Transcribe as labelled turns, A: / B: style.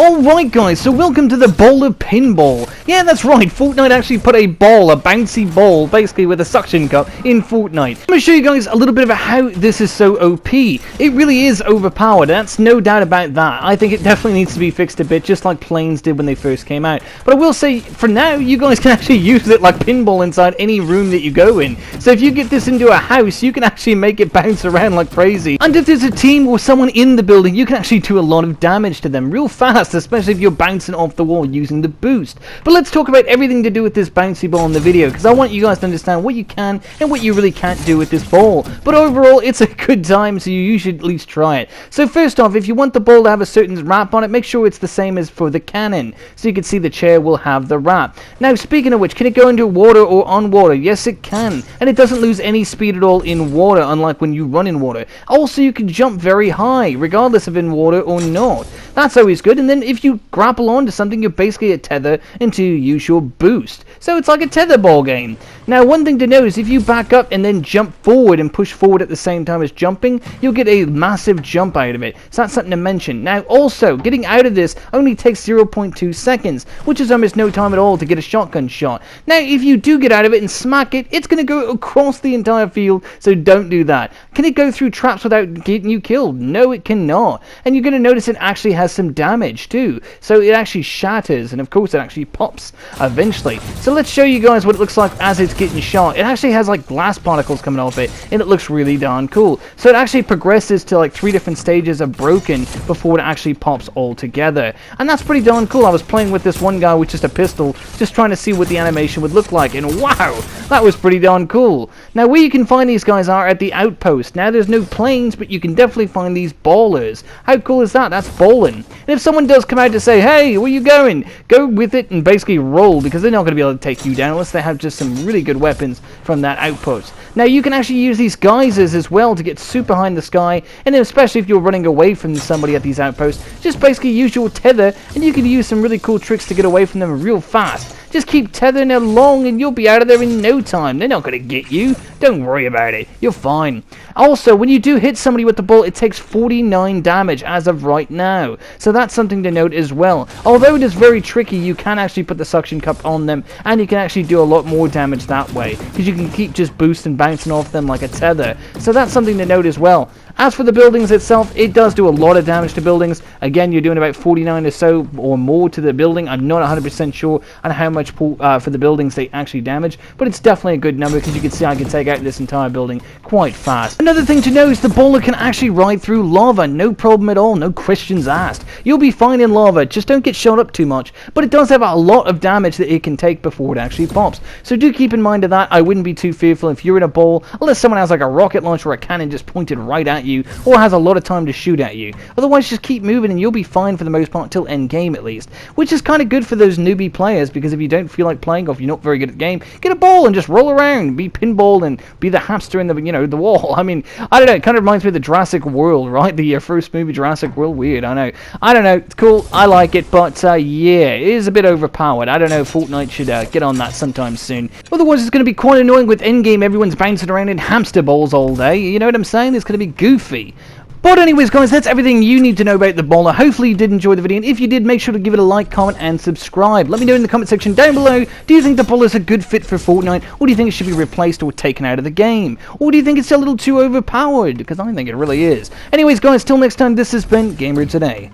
A: Alright guys, so welcome to the BALLER Pinball. Yeah, that's right, Fortnite actually put a ball, a bouncy ball, basically with a suction cup, in Fortnite. I'm going to show you guys a little bit of how this is so OP. It really is overpowered, that's no doubt about that. I think it definitely needs to be fixed a bit, just like planes did when they first came out. But I will say, for now, you guys can actually use it like pinball inside any room that you go in. So if you get this into a house, you can actually make it bounce around like crazy. And if there's a team or someone in the building, you can actually do a lot of damage to them real fast, especially if you're bouncing off the wall using the boost. But let's talk about everything to do with this bouncy ball in the video, because I want you guys to understand what you can and what you really can't do with this ball. But overall, it's a good time, so you should at least try it. So first off, if you want the ball to have a certain wrap on it, make sure it's the same as for the cannon, so you can see the chair will have the wrap. Now, speaking of which, can it go into water or on water? Yes, it can, and it doesn't lose any speed at all in water, unlike when you run in water. Also, you can jump very high, regardless of in water or not. That's always good. And then if you grapple onto something, you're basically a tether until you use your boost. So it's like a tetherball game. Now, one thing to note is if you back up and then jump forward and push forward at the same time as jumping, you'll get a massive jump out of it. So that's something to mention. Now, also, getting out of this only takes 0.2 seconds, which is almost no time at all to get a shotgun shot. Now, if you do get out of it and smack it, it's going to go across the entire field, so don't do that. Can it go through traps without getting you killed? No, it cannot. And you're going to notice it actually has some damage too. So it actually shatters, and of course it actually pops eventually. So let's show you guys what it looks like as it's getting shot. It actually has like glass particles coming off it, and it looks really darn cool. So it actually progresses to like 3 different stages of broken before it actually pops all together. And that's pretty darn cool. I was playing with this one guy with just a pistol, just trying to see what the animation would look like, and wow, that was pretty darn cool. Now, where you can find these guys are at the outpost. Now, there's no planes, but you can definitely find these ballers. How cool is that? That's bowling. And if someone does come out to say, hey, where you going? Go with it and basically roll, because they're not going to be able to take you down unless they have just some really good weapons from that outpost. Now, you can actually use these geysers as well to get super high in the sky, and then especially if you're running away from somebody at these outposts, just basically use your tether, and you can use some really cool tricks to get away from them real fast. Just keep tethering along and you'll be out of there in no time. They're not going to get you. Don't worry about it. You're fine. Also, when you do hit somebody with the ball, it takes 49 damage as of right now. So that's something to note as well. Although it is very tricky, you can actually put the suction cup on them, and you can actually do a lot more damage that way, because you can keep just boosting, bouncing off them like a tether. So that's something to note as well. As for the buildings itself, it does do a lot of damage to buildings. Again, you're doing about 49 or so or more to the building. I'm not 100% sure on how much for the buildings they actually damage, but it's definitely a good number, because you can see I can take out this entire building quite fast. Another thing to know is the baller can actually ride through lava, no problem at all, no questions asked. You'll be fine in lava, just don't get shot up too much, but it does have a lot of damage that it can take before it actually pops. So do keep in mind of that. I wouldn't be too fearful if you're in a ball, unless someone has like a rocket launcher or a cannon just pointed right at you, or has a lot of time to shoot at you. Otherwise, just keep moving and you'll be fine for the most part till end game at least, which is kind of good for those newbie players, because if you don't feel like playing, or if you're not very good at the game, get a ball and just roll around, be pinball and be the hamster in the, you know, the wall. I mean, I don't know, it kind of reminds me of the Jurassic World, right? The first movie, Jurassic World. Weird, I know. I don't know, it's cool, I like it, but yeah, it is a bit overpowered. I don't know, Fortnite should get on that sometime soon. Otherwise, it's going to be quite annoying with endgame. Everyone's bouncing around in hamster balls all day, you know what I'm saying? It's going to be goofy. But anyways, guys, that's everything you need to know about the baller. Hopefully you did enjoy the video, and if you did, make sure to give it a like, comment, and subscribe. Let me know in the comment section down below, do you think the baller is a good fit for Fortnite, or do you think it should be replaced or taken out of the game? Or do you think it's a little too overpowered? Because I think it really is. Anyways, guys, till next time, this has been Gamer Today.